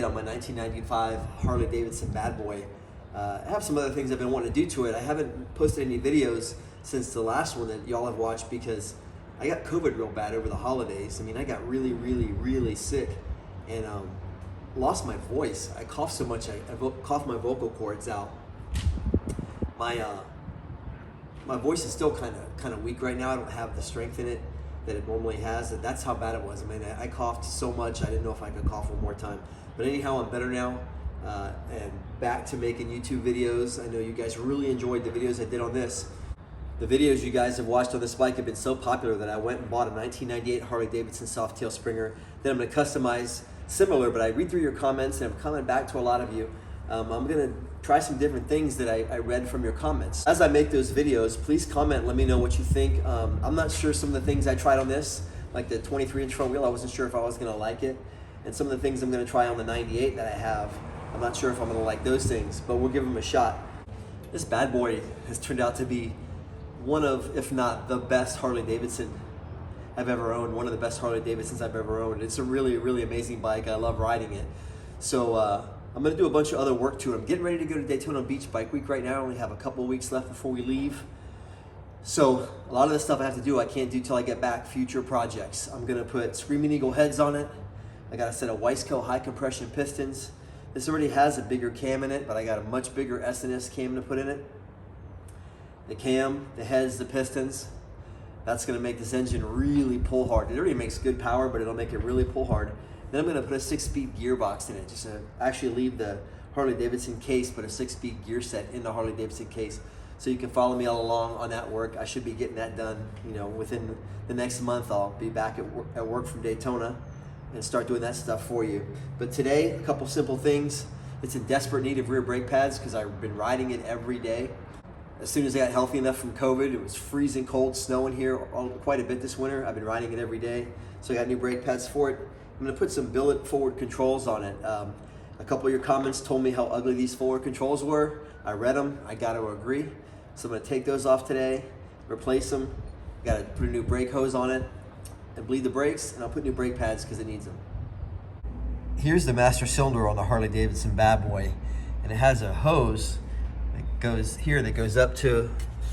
update on my 1995 Harley Davidson bad boy. I have some other things I've been wanting to do to it. I haven't posted any videos since the last one that y'all have watched because I got COVID real bad over the holidays. I mean, I got really sick and lost my voice. I coughed so much, I coughed my vocal cords out. My voice is still kind of weak right now. I don't have the strength in it that it normally has. And that's how bad it was. I mean, I coughed so much I didn't know if I could cough one more time. But anyhow, I'm better now and back to making YouTube videos. I know you guys really enjoyed the videos I did on this. The videos you guys have watched on this bike have been so popular that I went and bought a 1998 Harley Davidson Softail Springer that I'm going to customize similar, but I read through your comments and I'm coming back to a lot of you. I'm going to try some different things that I read from your comments. As I make those videos, please comment, let me know what you think. I'm not sure some of the things I tried on this, like the 23-inch front wheel, I wasn't sure if I was going to like it. And some of the things I'm going to try on the 98 that I have, I'm not sure if I'm going to like those things, but we'll give them a shot. This bad boy has turned out to be one of, if not the best Harley Davidson I've ever owned, one of the best Harley Davidsons I've ever owned. It's a really amazing bike. I love riding it. So I'm gonna do a bunch of other work to it. I'm getting ready to go to Daytona Beach Bike Week right now. I only have a couple of weeks left before we leave. So a lot of the stuff I have to do, I can't do till I get back, future projects. I'm gonna put Screaming Eagle heads on it. I got a set of Wiseco high compression pistons. This already has a bigger cam in it, but I got a much bigger S&S cam to put in it. The cam, the heads, the pistons, that's gonna make this engine really pull hard. It already makes good power, but it'll make it really pull hard. Then I'm gonna put a 6-speed gearbox in it, just to actually leave the Harley Davidson case, put a 6-speed gear set in the Harley Davidson case. So you can follow me all along on that work. I should be getting that done, you know, within the next month. I'll be back at work from Daytona and start doing that stuff for you. But today, a couple simple things. It's in desperate need of rear brake pads because I've been riding it every day. As soon as I got healthy enough from COVID, it was freezing cold, snowing here quite a bit this winter. I've been riding it every day, so I got new brake pads for it. I'm gonna put some billet forward controls on it. A couple of your comments told me how ugly these forward controls were. I read them, I gotta agree. So I'm gonna take those off today, replace them. Gotta put a new brake hose on it and bleed the brakes, and I'll put new brake pads because it needs them. Here's the master cylinder on the Harley Davidson bad boy, and it has a hose that goes here that goes up to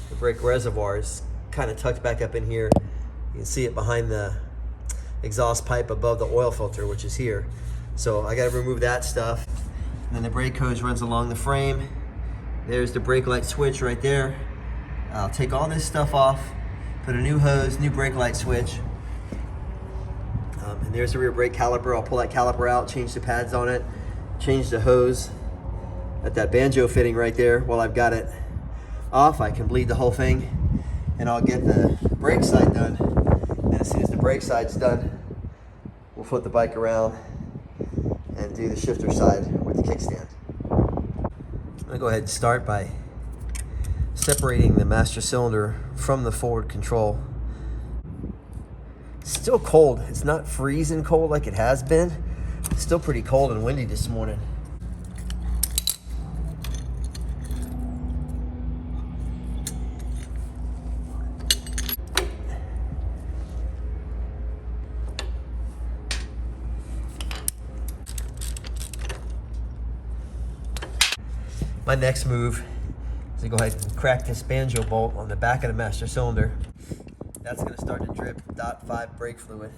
the brake reservoirs, kind of tucked back up in here. You can see it behind the exhaust pipe above the oil filter, which is here. So I got to remove that stuff. And then the brake hose runs along the frame. There's the brake light switch right there. I'll take all this stuff off, put a new hose, new brake light switch. And there's the rear brake caliper. I'll pull that caliper out, change the pads on it, change the hose at that banjo fitting right there. While I've got it off, I can bleed the whole thing and I'll get the brake side done. And as soon as the brake side's done, we'll flip the bike around and do the shifter side with the kickstand. I'm gonna go ahead and start by separating the master cylinder from the forward control. It's still cold. It's not freezing cold like it has been. It's still pretty cold and windy this morning. My next move is to go ahead and crack this banjo bolt on the back of the master cylinder. That's gonna start to drip .5 brake fluid,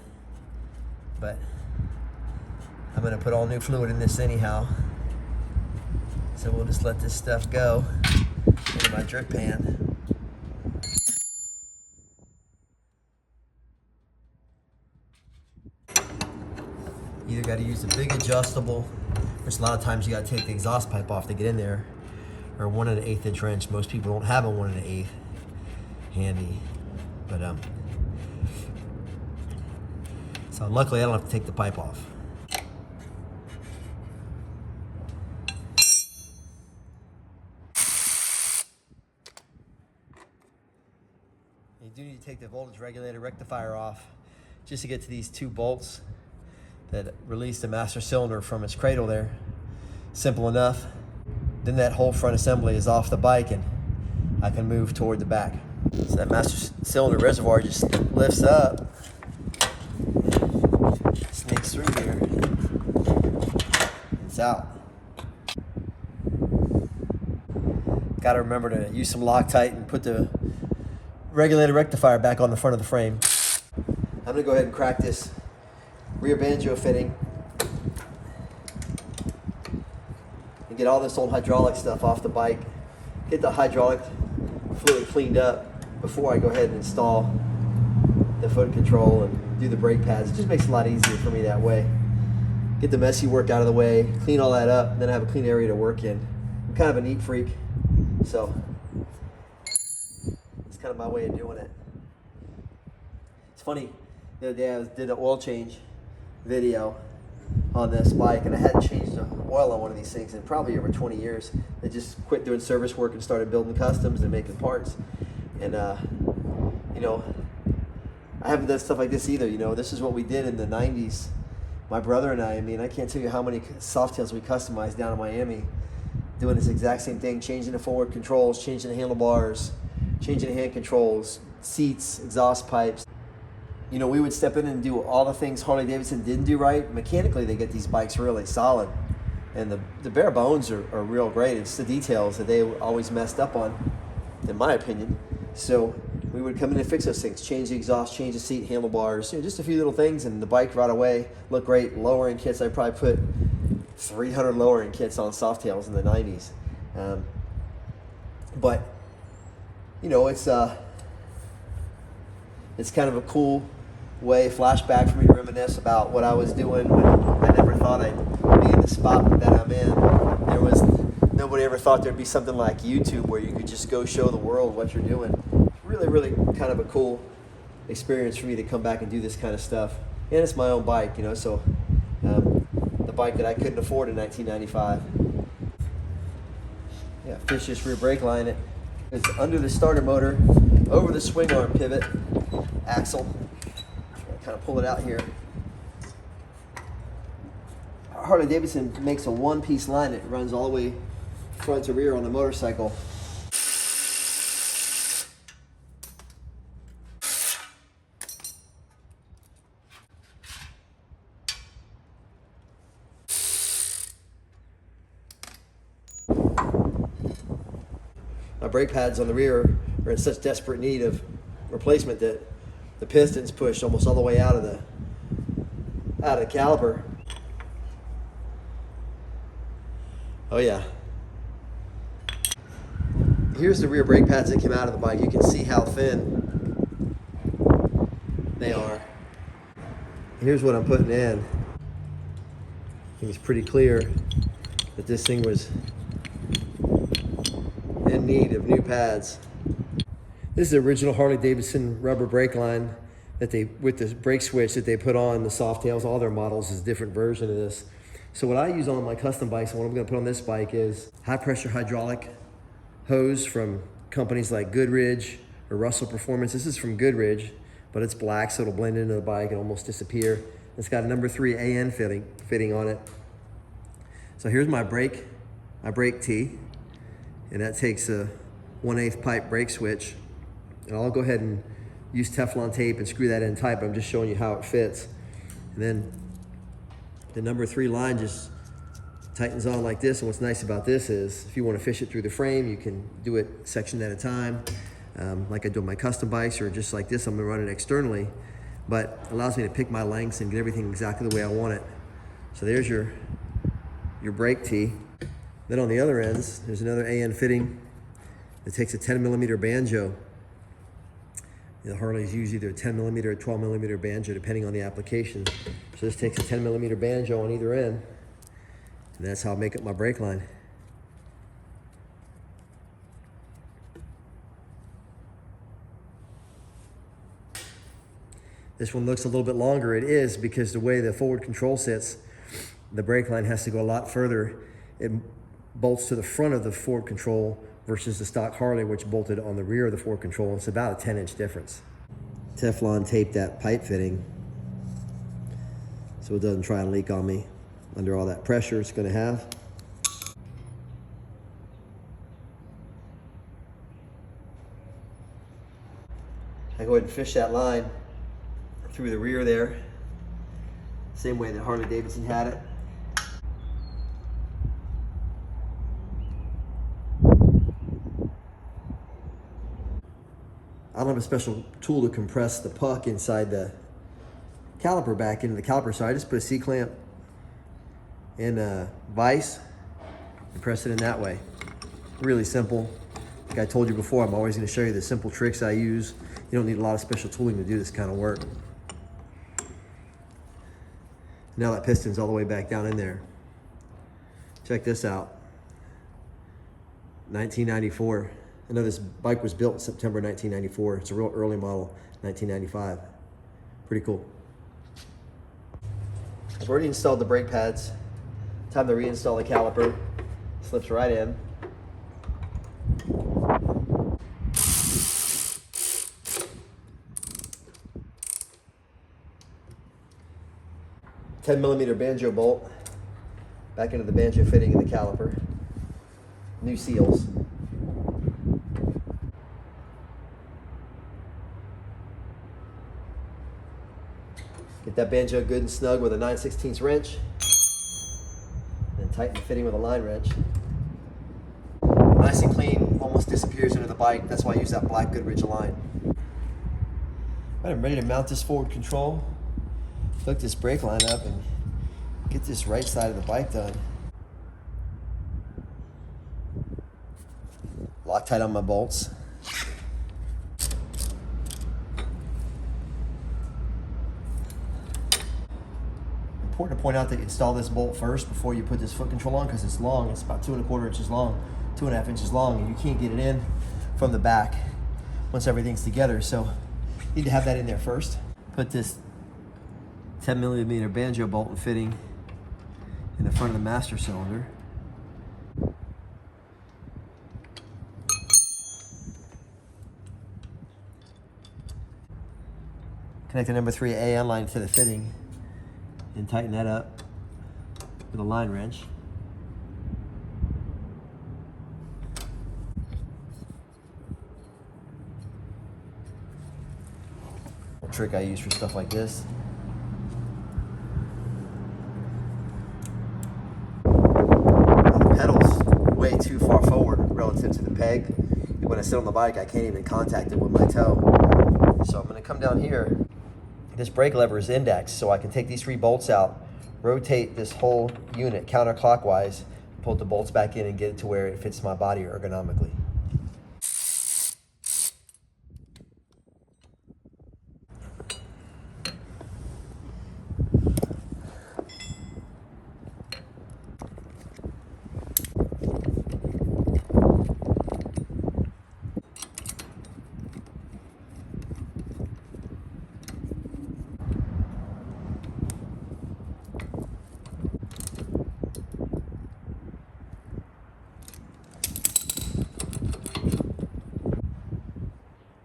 but I'm gonna put all new fluid in this anyhow. So we'll just let this stuff go into my drip pan. You either gotta use the big adjustable, which a lot of times you gotta take the exhaust pipe off to get in there, or 1 1/8 inch wrench. Most people don't have a 1 1/8 handy, but so luckily I don't have to take the pipe off. You do need to take the voltage regulator rectifier off just to get to these 2 bolts that release the master cylinder from its cradle there. Simple enough. Then that whole front assembly is off the bike and I can move toward the back. So that master cylinder reservoir just lifts up, sneaks through here, this out. Got to remember to use some Loctite and put the regulator rectifier back on the front of the frame. I'm gonna go ahead and crack this rear banjo fitting and get all this old hydraulic stuff off the bike. Get the hydraulic fluid cleaned up before I go ahead and install the foot control and do the brake pads. It just makes it a lot easier for me that way. Get the messy work out of the way, clean all that up, and then I have a clean area to work in. I'm kind of a neat freak, so it's kind of my way of doing it. It's funny, the other day I did an oil change video on this bike, and I hadn't changed the oil on one of these things in probably over 20 years. I just quit doing service work and started building customs and making parts. And you know, I haven't done stuff like this either. You know, this is what we did in the 90s. My brother and I mean, I can't tell you how many Softails we customized down in Miami, doing this exact same thing, changing the forward controls, changing the handlebars, changing the hand controls, seats, exhaust pipes. You know, we would step in and do all the things Harley Davidson didn't do right. Mechanically, they get these bikes really solid. And the bare bones are real great. It's the details that they always messed up on, in my opinion. So we would come in and fix those things, change the exhaust, change the seat, handlebars, you know, just a few little things, and the bike right away looked great. Lowering kits, I probably put 300 lowering kits on Softails in the 90s. But, you know, it's kind of a cool way, flashback for me to reminisce about what I was doing when I never thought I'd be in the spot that I'm in. Nobody ever thought there'd be something like YouTube where you could just go show the world what you're doing. Really kind of a cool experience for me to come back and do this kind of stuff. And it's my own bike, you know, so the bike that I couldn't afford in 1995. Yeah, finish this rear brake line. It's under the starter motor, over the swing arm pivot axle. Kind of pull it out here. Harley Davidson makes a one-piece line that runs all the way front to rear on the motorcycle. My brake pads on the rear are in such desperate need of replacement that the piston's pushed almost all the way out of the caliper. Oh yeah. Here's the rear brake pads that came out of the bike. You can see how thin they are. Here's what I'm putting in. I think it's pretty clear that this thing was in need of new pads. This is the original Harley Davidson rubber brake line that with the brake switch that they put on the Softails. All their models is a different version of this. So what I use on my custom bikes and what I'm going to put on this bike is high pressure hydraulic hose from companies like Goodridge or Russell Performance. This is from Goodridge, but it's black, so it'll blend into the bike and almost disappear. It's got a number 3 AN fitting on it. So here's my brake tee, and that takes a 1/8 pipe brake switch. And I'll go ahead and use Teflon tape and screw that in tight, but I'm just showing you how it fits. And then the number 3 line just tightens on like this. And what's nice about this is if you want to fish it through the frame, you can do it section at a time, like I do on my custom bikes, or just like this, I'm gonna run it externally, but it allows me to pick my lengths and get everything exactly the way I want it. So there's your brake tee. Then on the other ends, there's another AN fitting that takes a 10mm banjo. The Harleys use either a 10mm or 12mm banjo depending on the application. So this takes a 10mm banjo on either end, and that's how I make up my brake line. This one looks a little bit longer. It is because the way the forward control sits, the brake line has to go a lot further. It bolts to the front of the forward control versus the stock Harley, which bolted on the rear of the forward control. It's about a 10-inch difference. Teflon tape that pipe fitting so it doesn't try and leak on me under all that pressure it's gonna have. I go ahead and fish that line through the rear there, same way that Harley Davidson had it. I don't have a special tool to compress the puck inside the caliper back into the caliper, so I just put a C-clamp in a vise and press it in that way. Really simple. Like I told you before, I'm always going to show you the simple tricks I use. You don't need a lot of special tooling to do this kind of work. Now that piston's all the way back down in there. Check this out. 1994. I know this bike was built in September 1994. It's a real early model, 1995. Pretty cool. I've already installed the brake pads. Time to reinstall the caliper. Slips right in. $10mm banjo bolt back into the banjo fitting in the caliper. New seals. Get that banjo good and snug with a 9/16 wrench. And tighten the fitting with a line wrench. Nice and clean, almost disappears under the bike. That's why I use that black Goodrich line. All right, I'm ready to mount this forward control. Hook this brake line up and get this right side of the bike done. Loctite on my bolts. Important to point out that you install this bolt first before you put this foot control on, because it's long. It's about 2 1/4 inches long, 2.5 inches long, and you can't get it in from the back once everything's together. So you need to have that in there first. Put this 10mm banjo bolt and fitting in the front of the master cylinder. Connect the number 3 AN line to the fitting and tighten that up with a line wrench. A trick I use for stuff like this. The pedal's way too far forward relative to the peg. When I sit on the bike, I can't even contact it with my toe. So I'm going to come down here. This brake lever is indexed, so I can take these 3 bolts out, rotate this whole unit counterclockwise, pull the bolts back in and get it to where it fits my body ergonomically.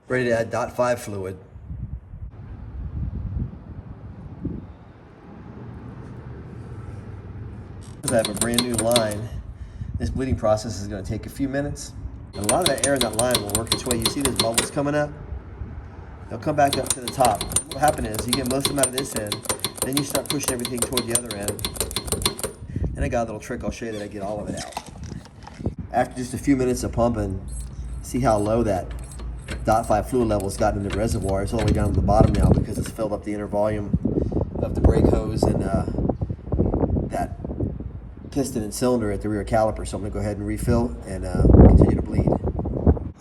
Ready to add .5 fluid. Because I have a brand new line, this bleeding process is going to take a few minutes. And a lot of that air in that line will work its way. You see those bubbles coming up? They'll come back up to the top. What will happen is you get most of them out of this end, then you start pushing everything toward the other end. And I got a little trick I'll show you that I get all of it out. After just a few minutes of pumping, see how low that .5 fluid level has gotten in the reservoir. It's all the way down to the bottom now because it's filled up the inner volume of the brake hose and that piston and cylinder at the rear caliper. So I'm going to go ahead and refill and continue to bleed.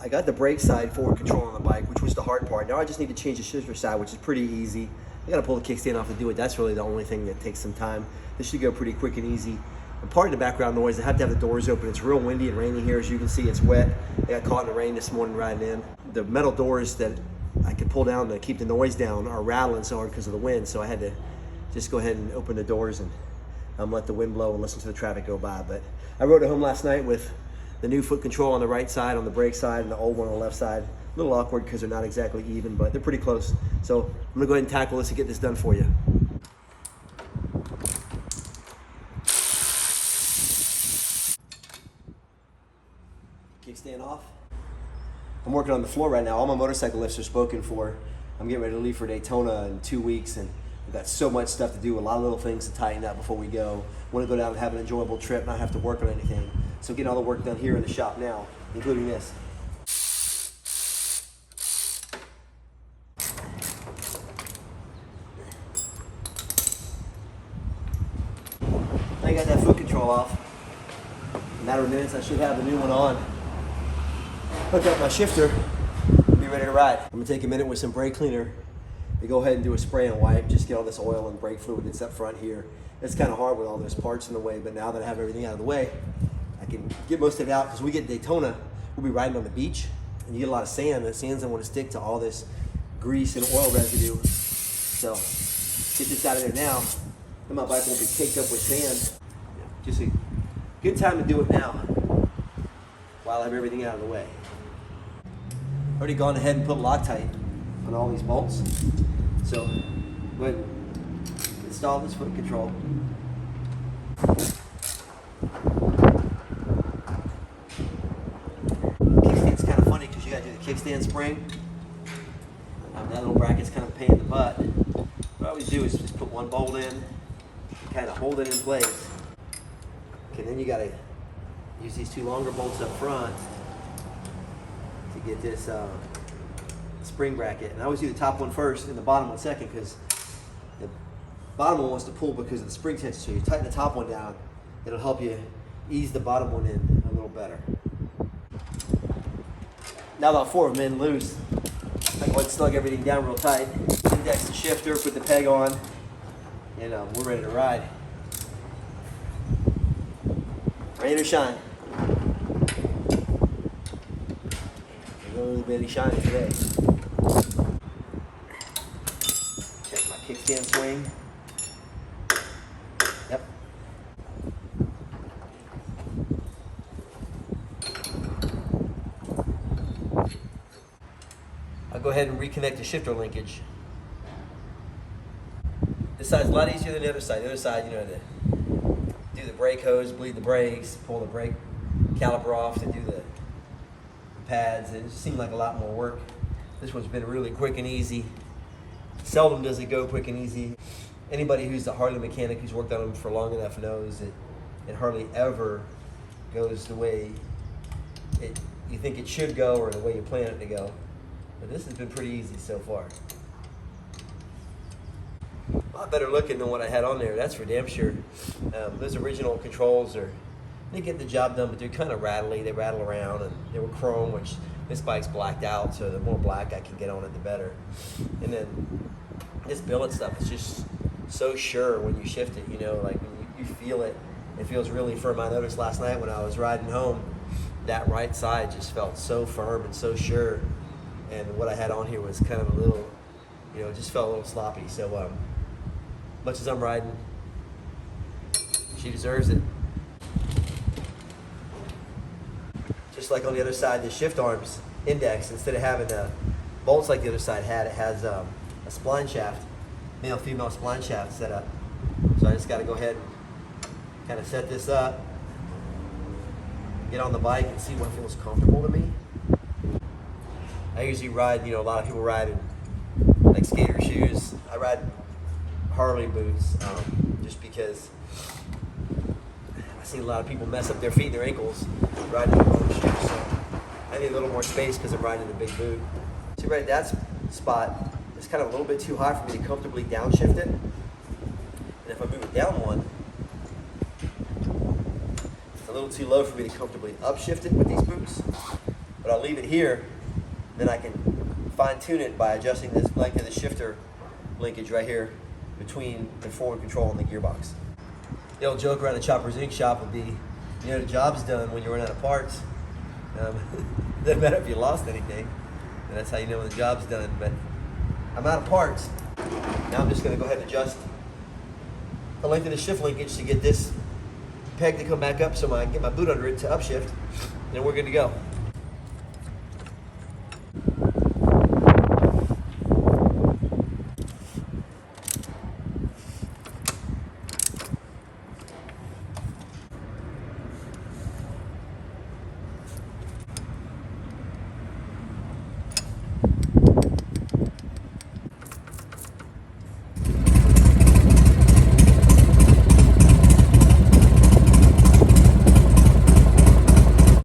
I got the brake side forward control on the bike, which was the hard part. Now I just need to change the shifter side, which is pretty easy. I got to pull the kickstand off to do it. That's really the only thing that takes some time. This should go pretty quick and easy. And part of the background noise, I have to have the doors open. It's real windy and rainy here. As you can see, it's wet. I got caught in the rain this morning riding in. The metal doors that I could pull down to keep the noise down are rattling so hard because of the wind. So I had to just go ahead and open the doors and let the wind blow and listen to the traffic go by. But I rode it home last night with the new foot control on the right side, on the brake side, and the old one on the left side. A little awkward because they're not exactly even, but they're pretty close. So I'm gonna go ahead and tackle this and get this done for you. Kickstand off. I'm working on the floor right now. All my motorcycle lifts are spoken for. I'm getting ready to leave for Daytona in 2 weeks, and we've got so much stuff to do, a lot of little things to tighten up before we go. I want to go down and have an enjoyable trip, not have to work on anything. So getting all the work done here in the shop now, including this. minutes, I should have the new one on. Hook up my shifter, be ready to ride. I'm gonna take a minute with some brake cleaner to go ahead and do a spray and wipe, just get all this oil and brake fluid that's up front here. It's kind of hard with all those parts in the way, but now that I have everything out of the way, I can get most of it out, because we get Daytona, we'll be riding on the beach, and you get a lot of sand, and the sand's gonna want to stick to all this grease and oil residue. So get this out of there now, and my bike won't be caked up with sand. Just a good time to do it now, while I have everything out of the way. Already gone ahead and put Loctite on all these bolts. So go ahead and install this foot control. Kickstand's kind of funny because you got to do the kickstand spring. That little bracket's kind of a pain in the butt. What I always do is just put one bolt in, kind of hold it in place. Okay, then you got to use these two longer bolts up front to get this spring bracket. And I always do the top one first and the bottom one second, because the bottom one wants to pull because of the spring tension. So you tighten the top one down, it'll help you ease the bottom one in a little better. Now that all four of them in loose, I go ahead and snug everything down real tight, index the shifter, put the peg on, and we're ready to ride. Rain or shine. A little bit of shine today. Check my kickstand swing. Yep. I'll go ahead and reconnect the shifter linkage. This side's a lot easier than the other side. The other side, do the brake hose, bleed the brakes, pull the brake caliper off to do the pads. It just seemed like a lot more work. This one's been really quick and easy. Seldom does it go quick and easy. Anybody who's a Harley mechanic who's worked on them for long enough knows that it hardly ever goes the way you think it should go, or the way you plan it to go. But this has been pretty easy so far. A lot better looking than what I had on there, that's for damn sure. Those original controls they get the job done, but they're kind of rattly. They rattle around, and they were chrome, which this bike's blacked out, so the more black I can get on it, the better. And then this billet stuff is just so sure when you shift it, like when you feel it, it feels really firm. I noticed last night when I was riding home, that right side just felt so firm and so sure, and what I had on here was kind of a little, it just felt a little sloppy. So much as I'm riding, she deserves it. Just like on the other side, the shift arms index, instead of having bolts like the other side had, it has a spline shaft, male-female spline shaft set up. So I just got to go ahead and kind of set this up, get on the bike, and see what feels comfortable to me. I usually ride, a lot of people ride in like skater shoes. I ride Harley boots, just because I see a lot of people mess up their feet and their ankles riding in Harley shoes. So I need a little more space because I'm riding in a big boot. See, right at that spot, it's kind of a little bit too high for me to comfortably downshift it. And if I move it down one, it's a little too low for me to comfortably upshift it with these boots. But I'll leave it here, then I can fine tune it by adjusting this length of the shifter linkage right here between the forward control and the gearbox. The old joke around the Chopper's Ink shop would be, the job's done when you run out of parts. Doesn't matter if you lost anything, and that's how you know when the job's done. But I'm out of parts. Now I'm just going to go ahead and adjust the length of the shift linkage to get this peg to come back up, so I can get my boot under it to upshift, and we're good to go.